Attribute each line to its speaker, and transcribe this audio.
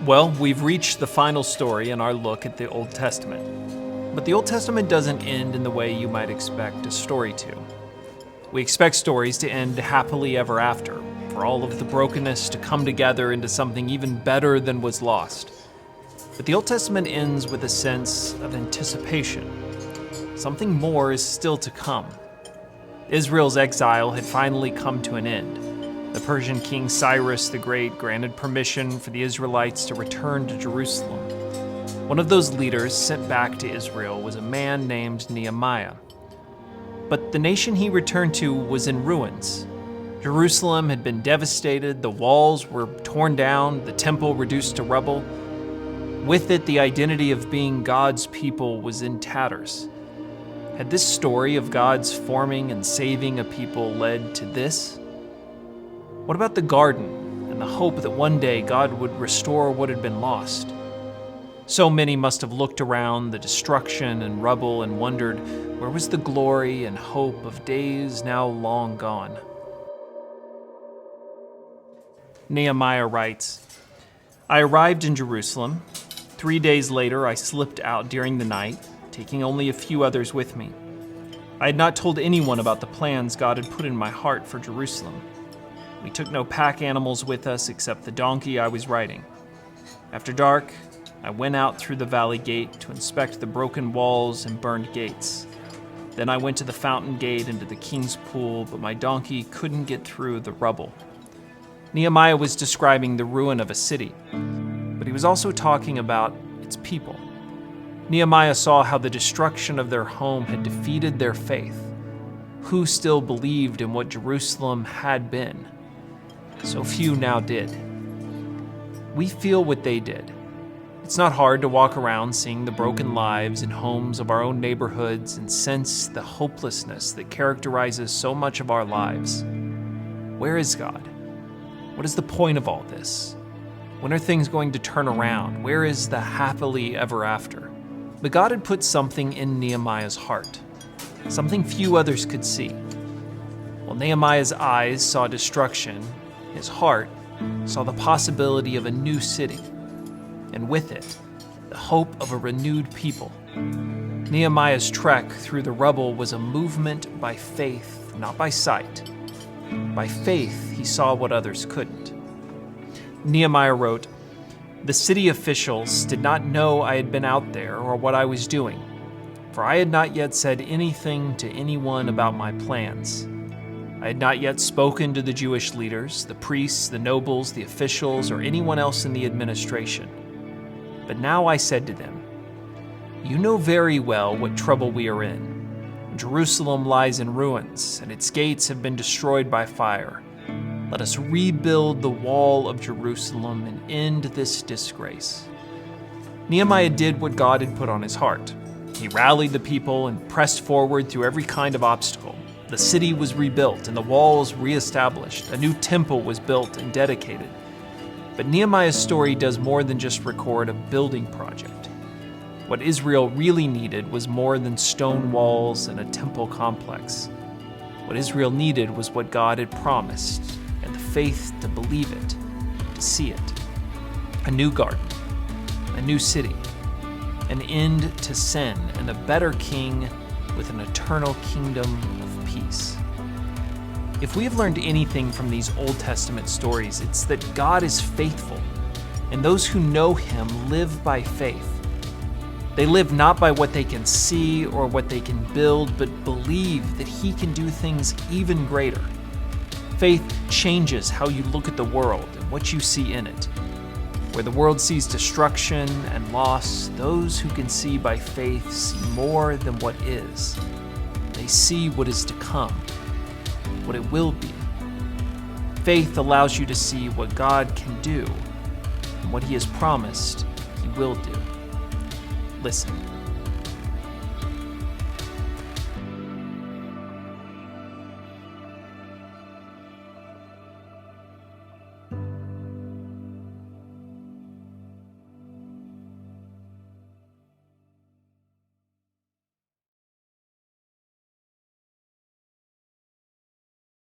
Speaker 1: Well, we've reached the final story in our look at the Old Testament. But the Old Testament doesn't end in the way you might expect a story to. We expect stories to end happily ever after, for all of the brokenness to come together into something even better than was lost. But the Old Testament ends with a sense of anticipation. Something more is still to come. Israel's exile had finally come to an end. The Persian king Cyrus the Great granted permission for the Israelites to return to Jerusalem. One of those leaders sent back to Israel was a man named Nehemiah. But the nation he returned to was in ruins. Jerusalem had been devastated, the walls were torn down, the temple reduced to rubble. With it, the identity of being God's people was in tatters. Had this story of God's forming and saving a people led to this? What about the garden and the hope that one day God would restore what had been lost? So many must have looked around the destruction and rubble and wondered, where was the glory and hope of days now long gone? Nehemiah writes, I arrived in Jerusalem. 3 days later, I slipped out during the night, taking only a few others with me. I had not told anyone about the plans God had put in my heart for Jerusalem. We took no pack animals with us except the donkey I was riding. After dark, I went out through the valley gate to inspect the broken walls and burned gates. Then I went to the fountain gate into the king's pool, but my donkey couldn't get through the rubble. Nehemiah was describing the ruin of a city, but he was also talking about its people. Nehemiah saw how the destruction of their home had defeated their faith. Who still believed in what Jerusalem had been? So few now did. We feel what they did. It's not hard to walk around seeing the broken lives and homes of our own neighborhoods and sense the hopelessness that characterizes so much of our lives. Where is God? What is the point of all this? When are things going to turn around? Where is the happily ever after? But God had put something in Nehemiah's heart, something few others could see. While Nehemiah's eyes saw destruction, his heart saw the possibility of a new city, and with it, the hope of a renewed people. Nehemiah's trek through the rubble was a movement by faith, not by sight. By faith, he saw what others couldn't. Nehemiah wrote, The city officials did not know I had been out there or what I was doing, for I had not yet said anything to anyone about my plans. I had not yet spoken to the Jewish leaders, the priests, the nobles, the officials, or anyone else in the administration. But now I said to them, You know very well what trouble we are in. Jerusalem lies in ruins, and its gates have been destroyed by fire. Let us rebuild the wall of Jerusalem and end this disgrace. Nehemiah did what God had put on his heart. He rallied the people and pressed forward through every kind of obstacle. The city was rebuilt and the walls reestablished. A new temple was built and dedicated. But Nehemiah's story does more than just record a building project. What Israel really needed was more than stone walls and a temple complex. What Israel needed was what God had promised, and the faith to believe it, to see it. A new garden, a new city, an end to sin, and a better king with an eternal kingdom of peace. If we have learned anything from these Old Testament stories, it's that God is faithful, and those who know him live by faith. They live not by what they can see or what they can build, but believe that he can do things even greater. Faith changes how you look at the world and what you see in it. Where the world sees destruction and loss, those who can see by faith see more than what is. They see what is to come, what it will be. Faith allows you to see what God can do and what he has promised he will do. Listen.